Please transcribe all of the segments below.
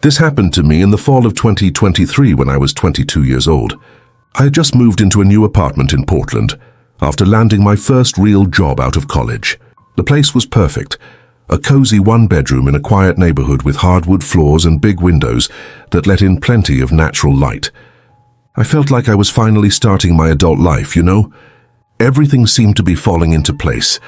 This happened to me in the fall of 2023 when I was 22 years old. I had just moved into a new apartment in Portland after landing my first real job out of college. The place was perfect, a cozy one-bedroom in a quiet neighborhood with hardwood floors and big windows that let in plenty of natural light. I felt like I was finally starting my adult life, you know? Everything seemed to be falling into place.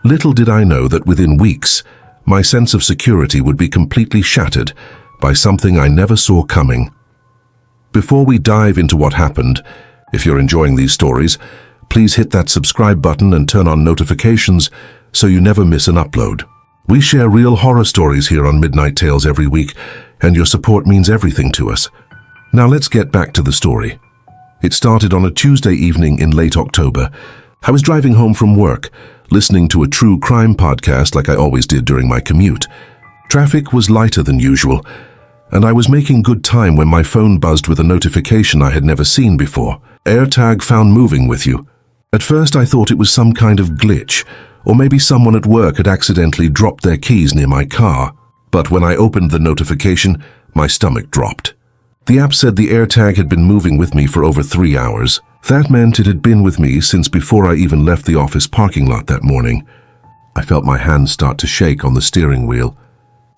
Little did I know that within weeks, my sense of security would be completely shattered by something I never saw coming. Before we dive into what happened, if you're enjoying these stories, please hit that subscribe button and turn on notifications so you never miss an upload. We share real horror stories here on Midnight Tales every week, and your support means everything to us. Now let's get back to the story. It started on a Tuesday evening in late October. I was driving home from work, listening to a true crime podcast like I always did during my commute. Traffic was lighter than usual, and I was making good time when my phone buzzed with a notification I had never seen before. AirTag found moving with you. At first I thought it was some kind of glitch, or maybe someone at work had accidentally dropped their keys near my car. But when I opened the notification, my stomach dropped. The app said the AirTag had been moving with me for over 3 hours. That meant it had been with me since before I even left the office parking lot that morning. I felt my hands start to shake on the steering wheel.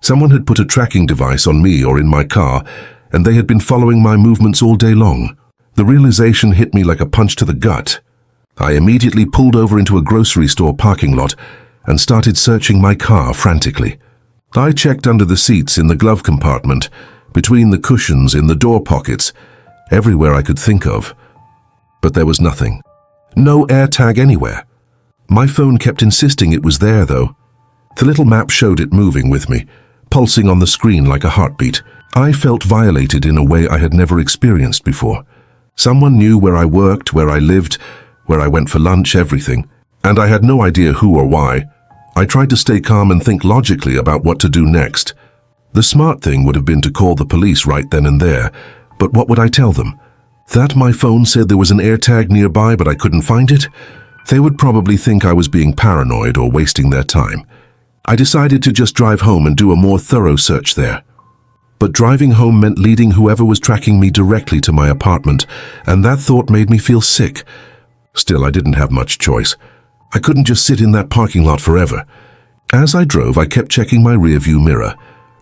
Someone had put a tracking device on me or in my car, and they had been following my movements all day long. The realization hit me like a punch to the gut. I immediately pulled over into a grocery store parking lot and started searching my car frantically. I checked under the seats, in the glove compartment, between the cushions, in the door pockets, everywhere I could think of. But there was nothing. No AirTag anywhere. My phone kept insisting it was there, though. The little map showed it moving with me, pulsing on the screen like a heartbeat. I felt violated in a way I had never experienced before. Someone knew where I worked, where I lived, where I went for lunch, everything. And I had no idea who or why. I tried to stay calm and think logically about what to do next. The smart thing would have been to call the police right then and there, but what would I tell them? That my phone said there was an AirTag nearby but I couldn't find it? They would probably think I was being paranoid or wasting their time. I decided to just drive home and do a more thorough search there. But driving home meant leading whoever was tracking me directly to my apartment, and that thought made me feel sick. Still, I didn't have much choice. I couldn't just sit in that parking lot forever. As I drove, I kept checking my rearview mirror,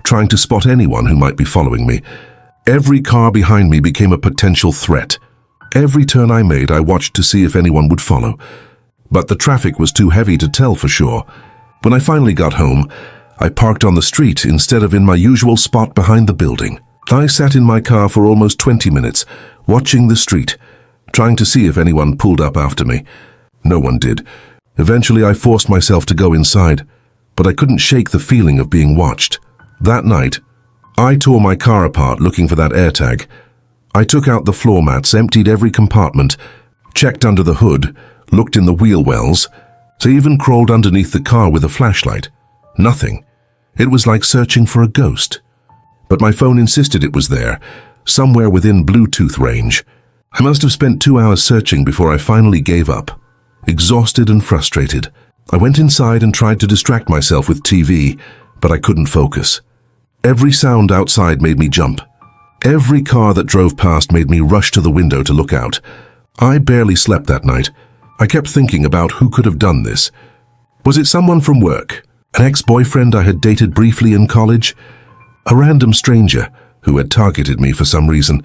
trying to spot anyone who might be following me. Every car behind me became a potential threat. Every turn I made, I watched to see if anyone would follow. But the traffic was too heavy to tell for sure. When I finally got home, I parked on the street instead of in my usual spot behind the building. I sat in my car for almost 20 minutes, watching the street, trying to see if anyone pulled up after me. No one did. Eventually I forced myself to go inside, but I couldn't shake the feeling of being watched. That night, I tore my car apart looking for that AirTag. I took out the floor mats, emptied every compartment, checked under the hood, looked in the wheel wells. I even crawled underneath the car with a flashlight. Nothing. It was like searching for a ghost. But my phone insisted it was there, somewhere within Bluetooth range. I must have spent 2 hours searching before I finally gave up. Exhausted and frustrated, I went inside and tried to distract myself with TV, but I couldn't focus. Every sound outside made me jump. Every car that drove past made me rush to the window to look out. I barely slept that night. I kept thinking about who could have done this. Was it someone from work? An ex-boyfriend I had dated briefly in college? A random stranger who had targeted me for some reason?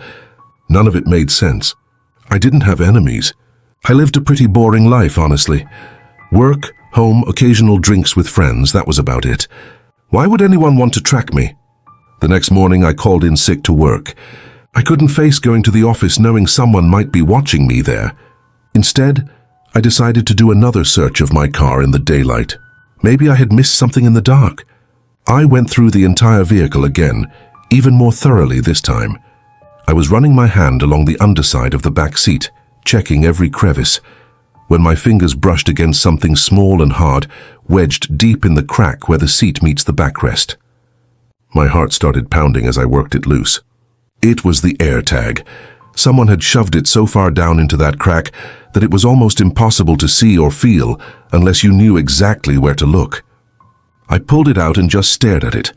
None of it made sense. I didn't have enemies. I lived a pretty boring life, honestly. Work, home, occasional drinks with friends, that was about it. Why would anyone want to track me? The next morning I called in sick to work. I couldn't face going to the office knowing someone might be watching me there. Instead, I decided to do another search of my car in the daylight. Maybe I had missed something in the dark. I went through the entire vehicle again, even more thoroughly this time. I was running my hand along the underside of the back seat, checking every crevice, when my fingers brushed against something small and hard, wedged deep in the crack where the seat meets the backrest. My heart started pounding as I worked it loose. It was the AirTag. Someone had shoved it so far down into that crack that it was almost impossible to see or feel unless you knew exactly where to look. I pulled it out and just stared at it.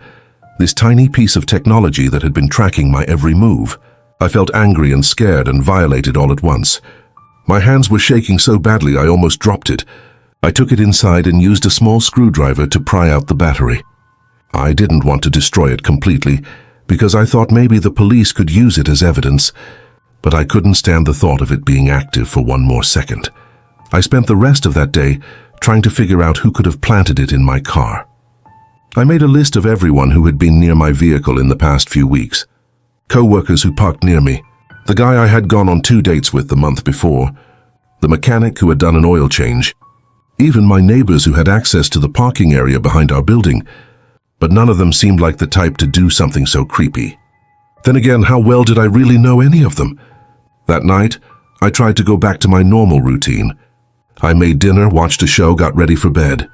this tiny piece of technology that had been tracking my every move. I felt angry and scared and violated all at once. My hands were shaking so badly I almost dropped it. I took it inside and used a small screwdriver to pry out the battery. I didn't want to destroy it completely, because I thought maybe the police could use it as evidence, but I couldn't stand the thought of it being active for one more second. I spent the rest of that day trying to figure out who could have planted it in my car. I made a list of everyone who had been near my vehicle in the past few weeks. Co-workers who parked near me, the guy I had gone on 2 dates with the month before, the mechanic who had done an oil change, even my neighbors who had access to the parking area behind our building, but none of them seemed like the type to do something so creepy. Then again, how well did I really know any of them? That night, I tried to go back to my normal routine. I made dinner, watched a show, got ready for bed.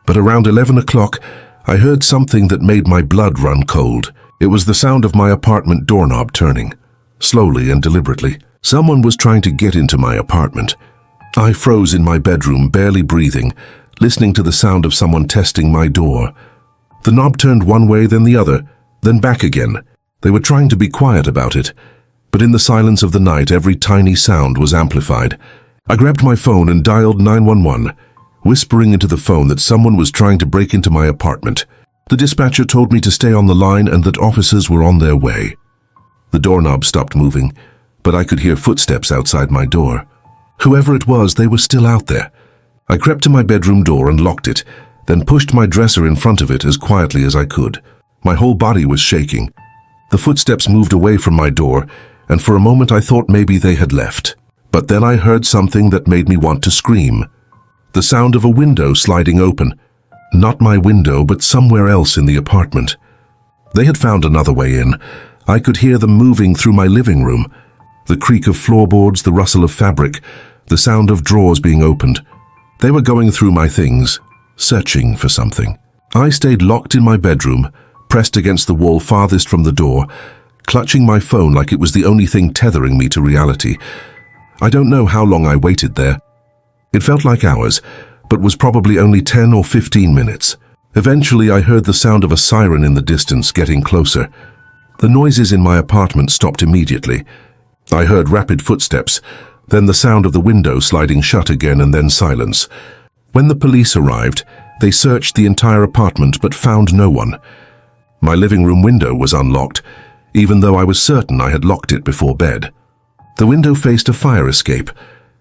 But around 11 o'clock, I heard something that made my blood run cold. It was the sound of my apartment doorknob turning, slowly and deliberately. Someone was trying to get into my apartment. I froze in my bedroom, barely breathing, listening to the sound of someone testing my door. The knob turned one way, then the other, then back again. They were trying to be quiet about it, but in the silence of the night, every tiny sound was amplified. I grabbed my phone and dialed 911, whispering into the phone that someone was trying to break into my apartment. The dispatcher told me to stay on the line and that officers were on their way. The doorknob stopped moving, but I could hear footsteps outside my door. Whoever it was, they were still out there. I crept to my bedroom door and locked it, then pushed my dresser in front of it as quietly as I could. My whole body was shaking. The footsteps moved away from my door, and for a moment I thought maybe they had left. But then I heard something that made me want to scream. The sound of a window sliding open. Not my window, but somewhere else in the apartment. They had found another way in. I could hear them moving through my living room. The creak of floorboards, the rustle of fabric, the sound of drawers being opened. They were going through my things, searching for something. I stayed locked in my bedroom, pressed against the wall farthest from the door, clutching my phone like it was the only thing tethering me to reality. I don't know how long I waited there. It felt like hours, but was probably only 10 or 15 minutes. Eventually, I heard the sound of a siren in the distance getting closer. The noises in my apartment stopped immediately. I heard rapid footsteps, then the sound of the window sliding shut again, and then silence. When the police arrived, they searched the entire apartment but found no one. My living room window was unlocked, even though I was certain I had locked it before bed. The window faced a fire escape,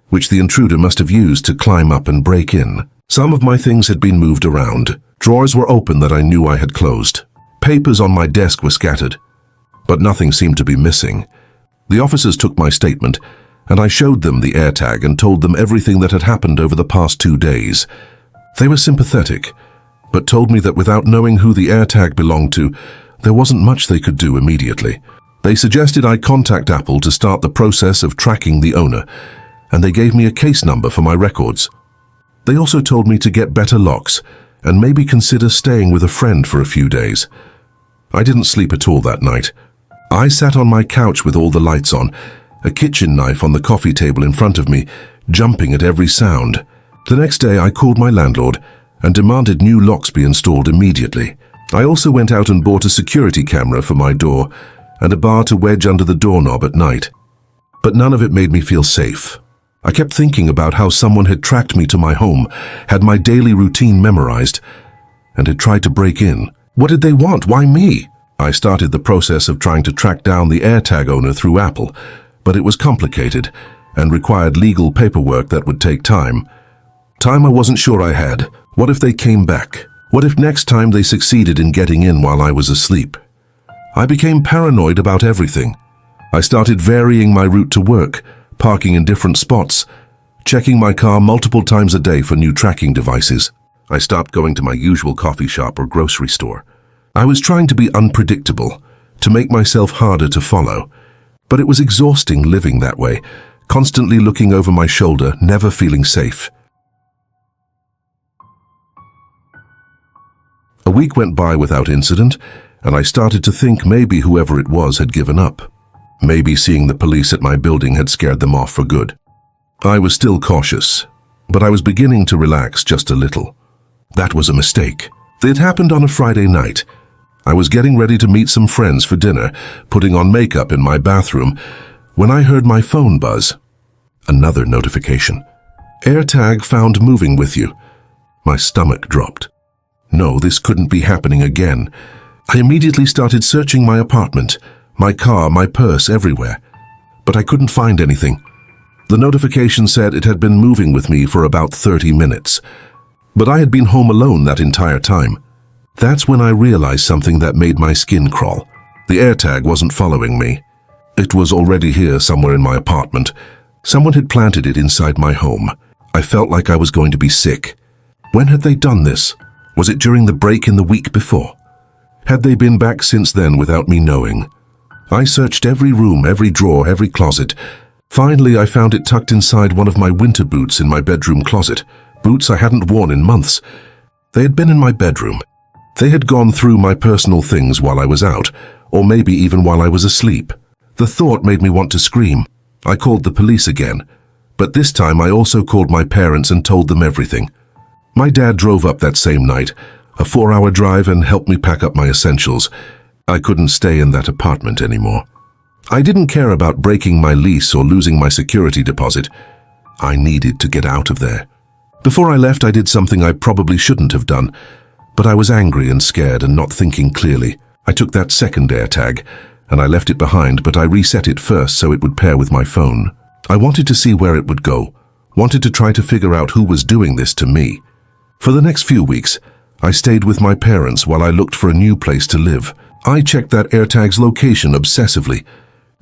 which the intruder must have used to climb up and break in. Some of my things had been moved around. Drawers were open that I knew I had closed. Papers on my desk were scattered, but nothing seemed to be missing. The officers took my statement, and I showed them the AirTag and told them everything that had happened over the past 2 days. They were sympathetic, but told me that without knowing who the AirTag belonged to, there wasn't much they could do immediately. They suggested I contact Apple to start the process of tracking the owner, and they gave me a case number for my records. They also told me to get better locks and maybe consider staying with a friend for a few days. I didn't sleep at all that night. I sat on my couch with all the lights on, a kitchen knife on the coffee table in front of me, jumping at every sound. The next day I called my landlord and demanded new locks be installed immediately. I also went out and bought a security camera for my door and a bar to wedge under the doorknob at night. But none of it made me feel safe. I kept thinking about how someone had tracked me to my home, had my daily routine memorized, and had tried to break in. What did they want? Why me? I started the process of trying to track down the AirTag owner through Apple, but it was complicated and required legal paperwork that would take time. Time I wasn't sure I had. What if they came back? What if next time they succeeded in getting in while I was asleep? I became paranoid about everything. I started varying my route to work, parking in different spots, checking my car multiple times a day for new tracking devices. I stopped going to my usual coffee shop or grocery store. I was trying to be unpredictable, to make myself harder to follow. But it was exhausting living that way, constantly looking over my shoulder, never feeling safe. A week went by without incident, and I started to think maybe whoever it was had given up. Maybe seeing the police at my building had scared them off for good. I was still cautious, but I was beginning to relax just a little. That was a mistake. It happened on a Friday night. I was getting ready to meet some friends for dinner, putting on makeup in my bathroom, when I heard my phone buzz. Another notification. AirTag found moving with you. My stomach dropped. No, this couldn't be happening again. I immediately started searching my apartment, my car, my purse, everywhere. But I couldn't find anything. The notification said it had been moving with me for about 30 minutes. But I had been home alone that entire time. That's when I realized something that made my skin crawl. The AirTag wasn't following me. It was already here somewhere in my apartment. Someone had planted it inside my home. I felt like I was going to be sick. When had they done this? Was it during the break in the week before? Had they been back since then without me knowing? I searched every room, every drawer, every closet. Finally, I found it tucked inside one of my winter boots in my bedroom closet. Boots I hadn't worn in months. They had been in my bedroom. They had gone through my personal things while I was out, or maybe even while I was asleep. The thought made me want to scream. I called the police again, but this time I also called my parents and told them everything. My dad drove up that same night, a 4-hour drive, and helped me pack up my essentials. I couldn't stay in that apartment anymore. I didn't care about breaking my lease or losing my security deposit. I needed to get out of there. Before I left, I did something I probably shouldn't have done, but I was angry and scared and not thinking clearly. I took that second AirTag, and I left it behind, but I reset it first so it would pair with my phone. I wanted to see where it would go, wanted to try to figure out who was doing this to me. For the next few weeks, I stayed with my parents while I looked for a new place to live. I checked that AirTag's location obsessively.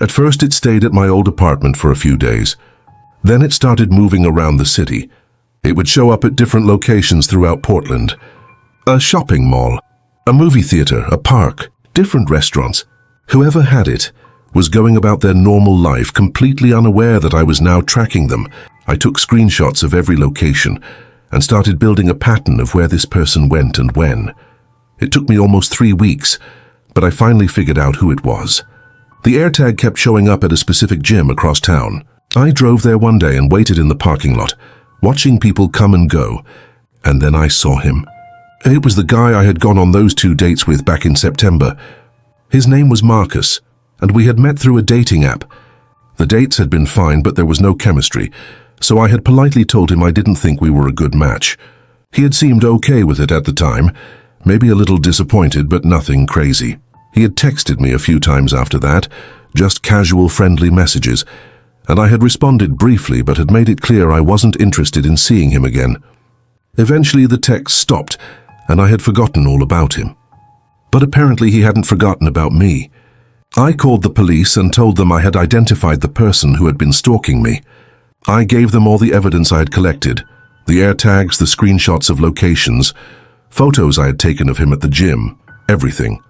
At first, it stayed at my old apartment for a few days. Then it started moving around the city. It would show up at different locations throughout Portland. A shopping mall, a movie theater, a park, different restaurants. Whoever had it was going about their normal life, completely unaware that I was now tracking them. I took screenshots of every location and started building a pattern of where this person went and when. It took me almost 3 weeks, but I finally figured out who it was. The AirTag kept showing up at a specific gym across town. I drove there one day and waited in the parking lot, watching people come and go, and then I saw him. It was the guy I had gone on those 2 dates with back in September. His name was Marcus, and we had met through a dating app. The dates had been fine, but there was no chemistry, so I had politely told him I didn't think we were a good match. He had seemed okay with it at the time, maybe a little disappointed, but nothing crazy. He had texted me a few times after that, just casual friendly messages, and I had responded briefly but had made it clear I wasn't interested in seeing him again. Eventually the text stopped, and I had forgotten all about him. But apparently he hadn't forgotten about me. I called the police and told them I had identified the person who had been stalking me. I gave them all the evidence I had collected, the AirTags, the screenshots of locations, photos I had taken of him at the gym, everything.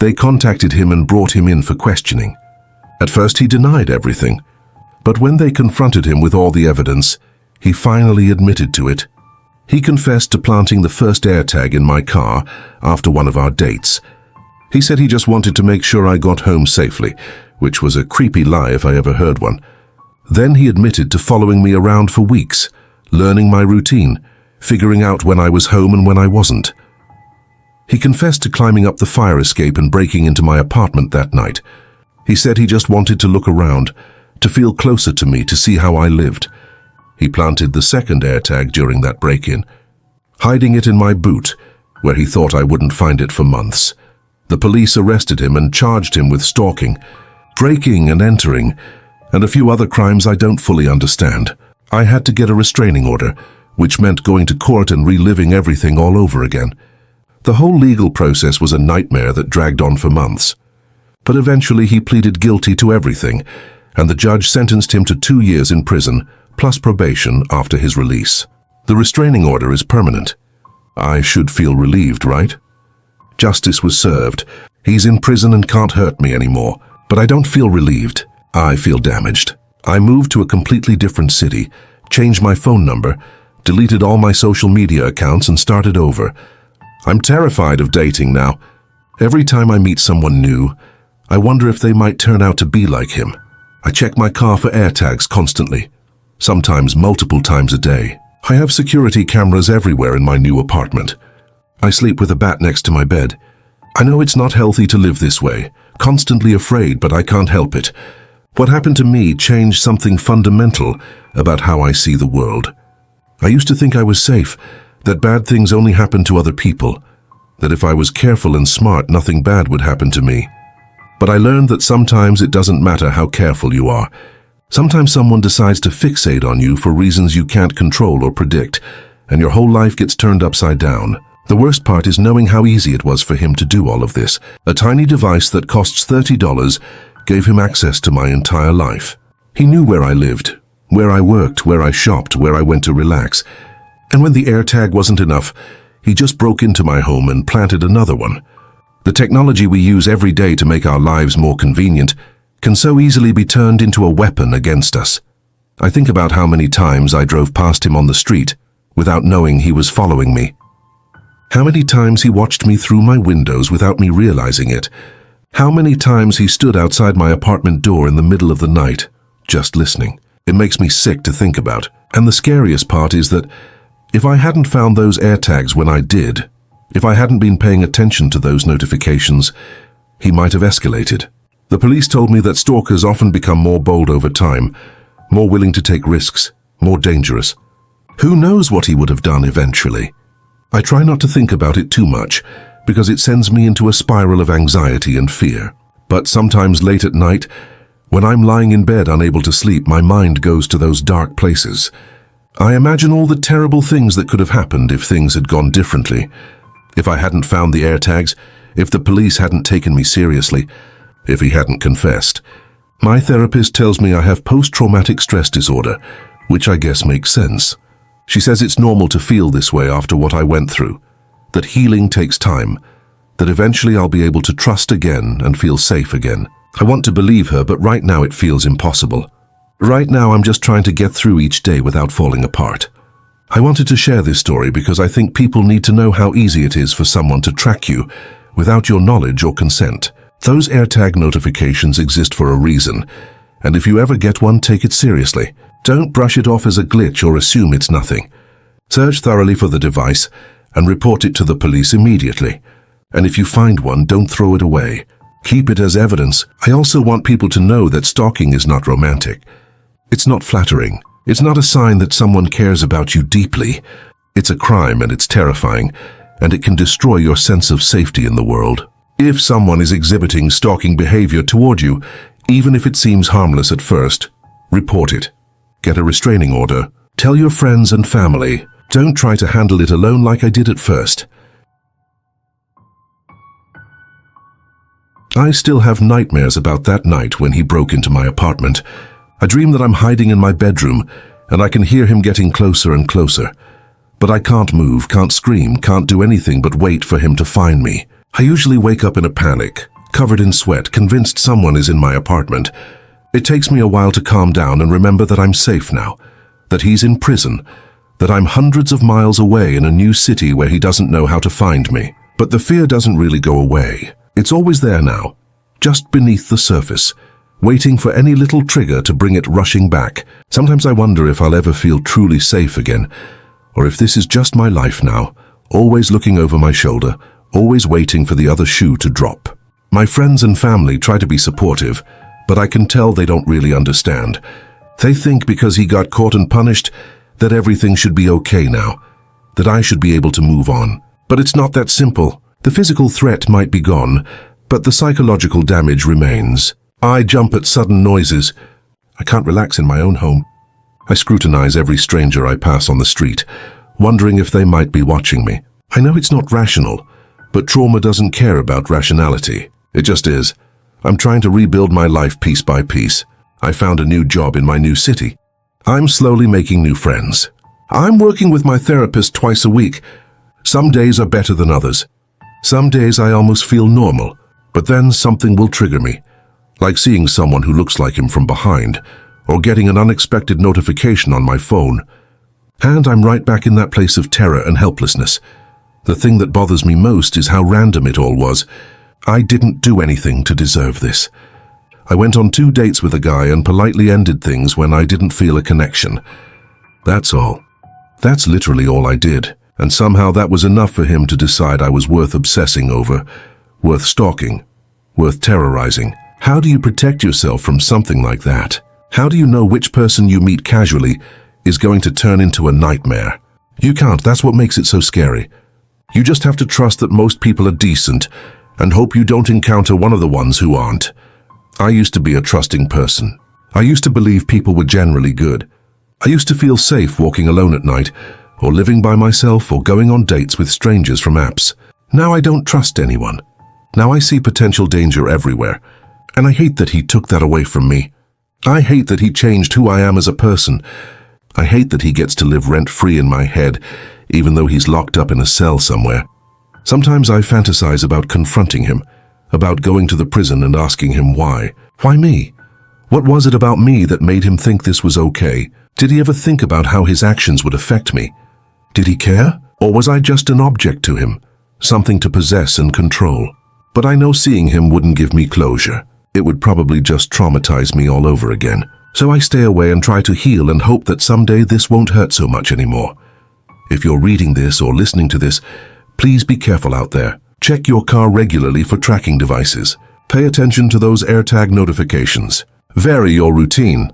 They contacted him and brought him in for questioning. At first he denied everything, but when they confronted him with all the evidence, he finally admitted to it. He confessed to planting the first AirTag in my car after one of our dates. He said he just wanted to make sure I got home safely, which was a creepy lie if I ever heard one. Then he admitted to following me around for weeks, learning my routine, figuring out when I was home and when I wasn't. He confessed to climbing up the fire escape and breaking into my apartment that night. He said he just wanted to look around, to feel closer to me, to see how I lived. He planted the second AirTag during that break-in, hiding it in my boot, where he thought I wouldn't find it for months. The police arrested him and charged him with stalking, breaking and entering, and a few other crimes I don't fully understand. I had to get a restraining order, which meant going to court and reliving everything all over again. The whole legal process was a nightmare that dragged on for months. But eventually he pleaded guilty to everything, and the judge sentenced him to 2 years in prison, plus probation after his release. The restraining order is permanent. I should feel relieved, right? Justice was served. He's in prison and can't hurt me anymore. But I don't feel relieved. I feel damaged. I moved to a completely different city, changed my phone number, deleted all my social media accounts, and started over. I'm terrified of dating now. Every time I meet someone new, I wonder if they might turn out to be like him. I check my car for AirTags constantly, sometimes multiple times a day. I have security cameras everywhere in my new apartment. I sleep with a bat next to my bed. I know it's not healthy to live this way, constantly afraid, but I can't help it. What happened to me changed something fundamental about how I see the world. I used to think I was safe, that bad things only happened to other people, that if I was careful and smart, nothing bad would happen to me. But I learned that sometimes it doesn't matter how careful you are. Sometimes someone decides to fixate on you for reasons you can't control or predict, and your whole life gets turned upside down. The worst part is knowing how easy it was for him to do all of this. A tiny device that costs $30 gave him access to my entire life. He knew where I lived, where I worked, where I shopped, where I went to relax. And when the AirTag wasn't enough, he just broke into my home and planted another one. The technology we use every day to make our lives more convenient can so easily be turned into a weapon against us. I think about how many times I drove past him on the street without knowing he was following me. How many times he watched me through my windows without me realizing it. How many times he stood outside my apartment door in the middle of the night, just listening. It makes me sick to think about. And the scariest part is that if I hadn't found those AirTags when I did, if I hadn't been paying attention to those notifications, he might have escalated. The police told me that stalkers often become more bold over time, more willing to take risks, more dangerous. Who knows what he would have done eventually? I try not to think about it too much, because it sends me into a spiral of anxiety and fear. But sometimes late at night, when I'm lying in bed unable to sleep, my mind goes to those dark places. I imagine all the terrible things that could have happened if things had gone differently. If I hadn't found the AirTags, if the police hadn't taken me seriously, if he hadn't confessed. My therapist tells me I have post-traumatic stress disorder, which I guess makes sense. She says it's normal to feel this way after what I went through, that healing takes time, that eventually I'll be able to trust again and feel safe again. I want to believe her, but right now it feels impossible. Right now I'm just trying to get through each day without falling apart. I wanted to share this story because I think people need to know how easy it is for someone to track you without your knowledge or consent. Those AirTag notifications exist for a reason, and if you ever get one, take it seriously. Don't brush it off as a glitch or assume it's nothing. Search thoroughly for the device and report it to the police immediately. And if you find one, don't throw it away. Keep it as evidence. I also want people to know that stalking is not romantic. It's not flattering. It's not a sign that someone cares about you deeply. It's a crime, and it's terrifying, and it can destroy your sense of safety in the world. If someone is exhibiting stalking behavior toward you, even if it seems harmless at first, report it. Get a restraining order. Tell your friends and family. Don't try to handle it alone like I did at first. I still have nightmares about that night when he broke into my apartment. I dream that I'm hiding in my bedroom, and I can hear him getting closer and closer. But I can't move, can't scream, can't do anything but wait for him to find me. I usually wake up in a panic, covered in sweat, convinced someone is in my apartment. It takes me a while to calm down and remember that I'm safe now, that he's in prison, that I'm hundreds of miles away in a new city where he doesn't know how to find me. But the fear doesn't really go away. It's always there now, just beneath the surface, waiting for any little trigger to bring it rushing back. Sometimes I wonder if I'll ever feel truly safe again, or if this is just my life now, always looking over my shoulder, always waiting for the other shoe to drop. My friends and family try to be supportive, but I can tell they don't really understand. They think because he got caught and punished, that everything should be okay now, that I should be able to move on. But it's not that simple. The physical threat might be gone, but the psychological damage remains. I jump at sudden noises. I can't relax in my own home. I scrutinize every stranger I pass on the street, wondering if they might be watching me. I know it's not rational, but trauma doesn't care about rationality. It just is. I'm trying to rebuild my life piece by piece. I found a new job in my new city. I'm slowly making new friends. I'm working with my therapist twice a week. Some days are better than others. Some days I almost feel normal, but then something will trigger me, like seeing someone who looks like him from behind, or getting an unexpected notification on my phone. And I'm right back in that place of terror and helplessness. The thing that bothers me most is how random it all was. I didn't do anything to deserve this. I went on 2 dates with a guy and politely ended things when I didn't feel a connection. That's all. That's literally all I did. And somehow that was enough for him to decide I was worth obsessing over, worth stalking, worth terrorizing. How do you protect yourself from something like that? How do you know which person you meet casually is going to turn into a nightmare? You can't. That's what makes it so scary. You just have to trust that most people are decent and hope you don't encounter one of the ones who aren't. I used to be a trusting person. I used to believe people were generally good. I used to feel safe walking alone at night, or living by myself, or going on dates with strangers from apps. Now I don't trust anyone. Now I see potential danger everywhere, and I hate that he took that away from me. I hate that he changed who I am as a person. I hate that he gets to live rent-free in my head, even though he's locked up in a cell somewhere. Sometimes I fantasize about confronting him, about going to the prison and asking him why. Why me? What was it about me that made him think this was okay? Did he ever think about how his actions would affect me? Did he care? Or was I just an object to him, something to possess and control? But I know seeing him wouldn't give me closure. It would probably just traumatize me all over again. So I stay away and try to heal and hope that someday this won't hurt so much anymore. If you're reading this or listening to this, please be careful out there. Check your car regularly for tracking devices. Pay attention to those AirTag notifications. Vary your routine.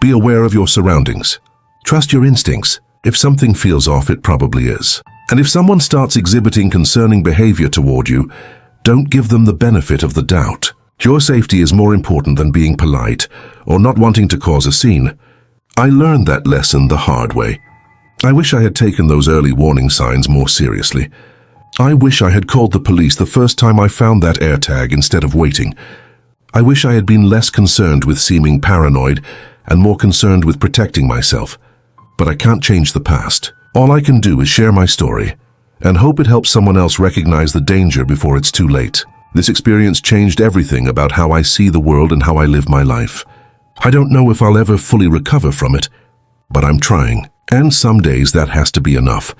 Be aware of your surroundings. Trust your instincts. If something feels off, it probably is. And if someone starts exhibiting concerning behavior toward you, don't give them the benefit of the doubt. Your safety is more important than being polite or not wanting to cause a scene. I learned that lesson the hard way. I wish I had taken those early warning signs more seriously. I wish I had called the police the first time I found that AirTag instead of waiting. I wish I had been less concerned with seeming paranoid and more concerned with protecting myself. But I can't change the past. All I can do is share my story and hope it helps someone else recognize the danger before it's too late. This experience changed everything about how I see the world and how I live my life. I don't know if I'll ever fully recover from it, but I'm trying. And some days that has to be enough.